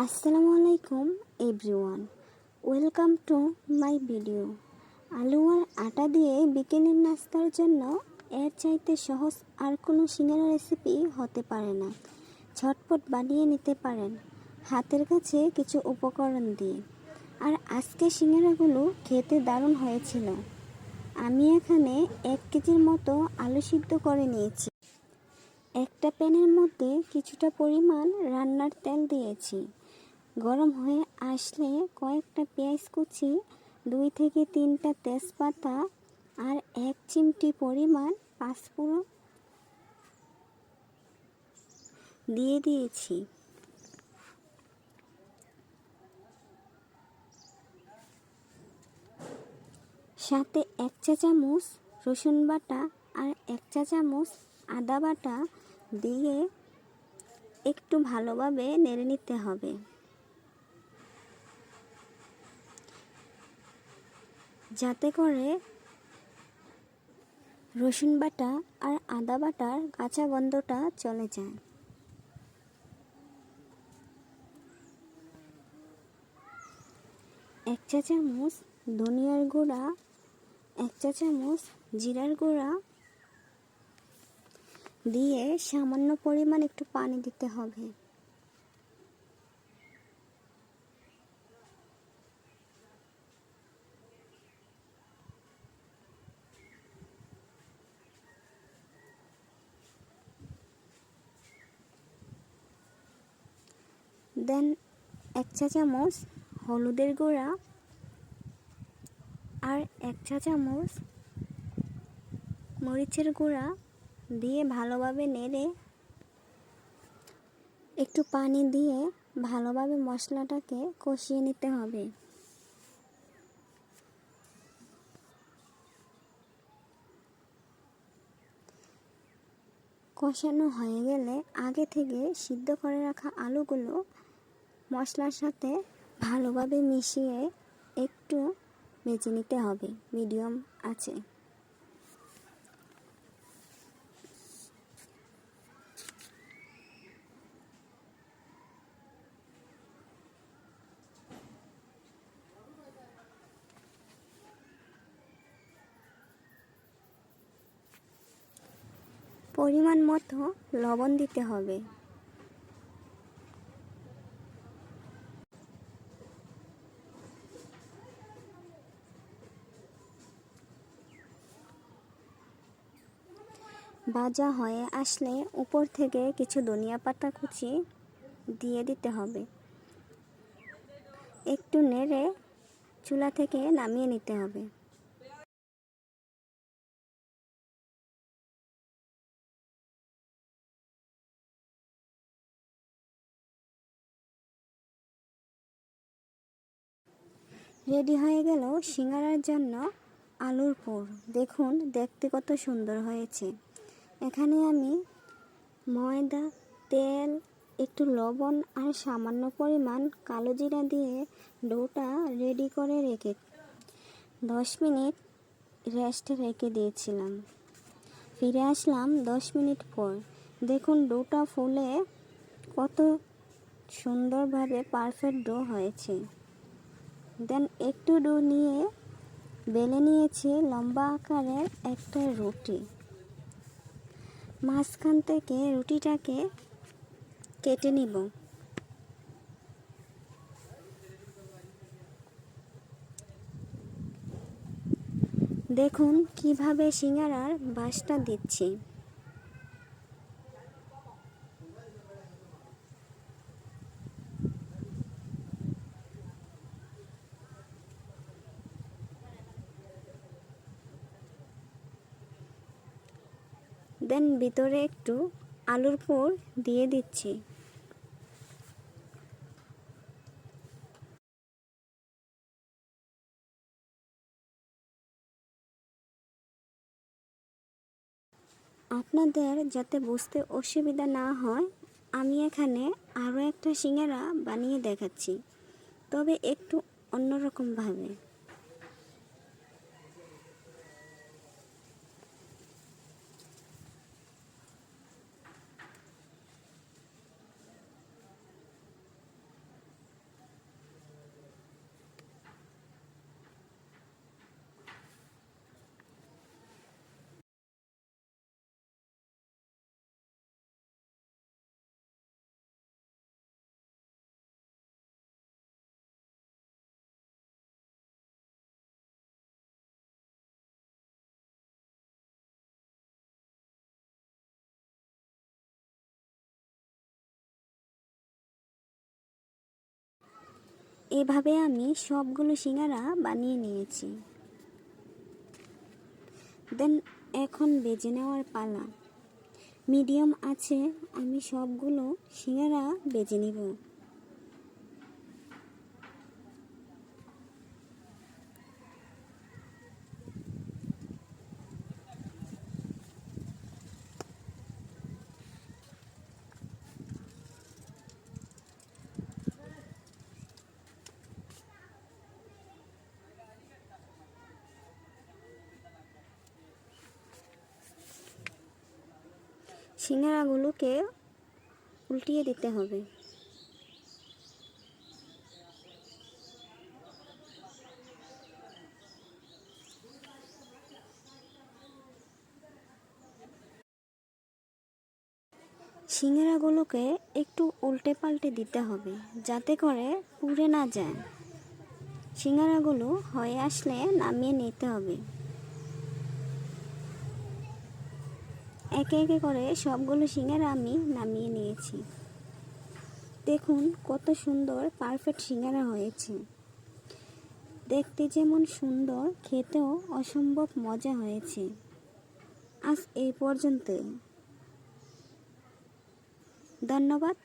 আসসালামু আলাইকুম everyone, welcome to my video. আলু আর আটা দিয়ে বিকেলের নাস্তার জন্য এর চাইতে সহজ আর কোনো সিঙ্গারা রেসিপি হতে পারে না। ঝটপট বানিয়ে নিতে পারেন হাতের কাছে কিছু উপকরণ দিয়ে। আর আজকে সিঙ্গারাগুলো খেতে দারুণ হয়েছিল। আমি এখানে 1 কেজির মতো আলু সিদ্ধ করে নিয়েছি। একটা প্যানের মধ্যে কিছুটা পরিমাণ রান্নার তেল দিয়েছি। গরম হয়ে আসলে কয়েকটা পেঁয়াজ কুচি, 2 থেকে 3টা তেজপাতা আর 1 চিমটি পরিমাণ পাঁচফোড়ন দিয়ে দিয়েছি। সাথে 1 চা চামচ রসুন বাটা আর 1 চা চামচ আদা বাটা দিয়ে একটু ভালোভাবে নেড়ে নিতে হবে, যাতে করে রসুন বাটা আর আদা বাটার কাঁচা গন্ধটা চলে যায়। এক চা চামচ ধনিয়ার গুঁড়া, 1 চা চামচ জিরার গুঁড়া দিয়ে সামান্য পরিমাণ একটু পানি দিতে হবে। দেন 1 চা চামচ হলুদের গুঁড়া আর 1 চা চামচ মরিচের গুঁড়া দিয়ে ভালোভাবে নেড়ে একটু পানি দিয়ে ভালোভাবে মশলাটাকে কষিয়ে নিতে হবে। কষানো হয়ে গেলে আগে থেকে সিদ্ধ করে রাখা আলুগুলো মশলার সাথে ভালোভাবে মিশিয়ে একটু ভেজে নিতে হবে মিডিয়াম আঁচে। পরিমাণ মতো লবণ দিতে হবে। ভাজা হয়ে আসলে উপর থেকে কিছু ধনিয়া পাতা কুচি দিয়ে দিতে হবে। একটু নেড়ে চুলা থেকে নামিয়ে নিতে হবে। রেডি হয়ে গেল সিঙ্গারার জন্য আলুর পুর। দেখুন দেখতে কত সুন্দর হয়েছে। এখানে আমি ময়দা, তেল, একটু লবণ আর সামান্য পরিমাণ কালো জিরা দিয়ে ডোটা রেডি করে রেখে 10 মিনিট রেস্টে রেখে দিয়েছিলাম। ফিরে আসলাম 10 মিনিট পর। দেখুন ডোটা ফুলে কত সুন্দরভাবে পারফেক্ট ডো হয়েছে। দেন একটু ডো নিয়ে বেলে নিয়েছি লম্বা আকারের একটা রুটি। মাঝখান থেকে রুটিটাকে কেটে নিব। দেখুন কিভাবে সিঙ্গারার বাঁশটা দিচ্ছি। দেন ভিতরে একটু আলুর পুর দিয়ে দিচ্ছি। আপনাদের যাতে বুঝতে অসুবিধা না হয়, আমি এখানে আরও একটা সিঙ্গারা বানিয়ে দেখাচ্ছি, তবে একটু অন্যরকমভাবে। এভাবে আমি সবগুলো সিঙ্গারা বানিয়ে নিয়েছি। দেন এখন ভেজে নেওয়ার পালা। মিডিয়াম আছে আমি সবগুলো সিঙ্গারা ভেজে নিব। সিঙ্গারাগুলোকে উল্টিয়ে দিতে হবে। সিঙ্গারাগুলোকে একটু উল্টে পাল্টে দিতে হবে যাতে করে পুড়ে না যায়। সিঙ্গারাগুলো হয়ে আসলে নামিয়ে নিতে হবে। একে একে করে সবগুলো সিঙ্গারা আমি নামিয়ে নিয়েছি। দেখুন কত সুন্দর পারফেক্ট সিঙ্গারা হয়েছে। দেখতে যেমন সুন্দর, খেতেও অসম্ভব মজা হয়েছে। আজ এই পর্যন্তই। ধন্যবাদ।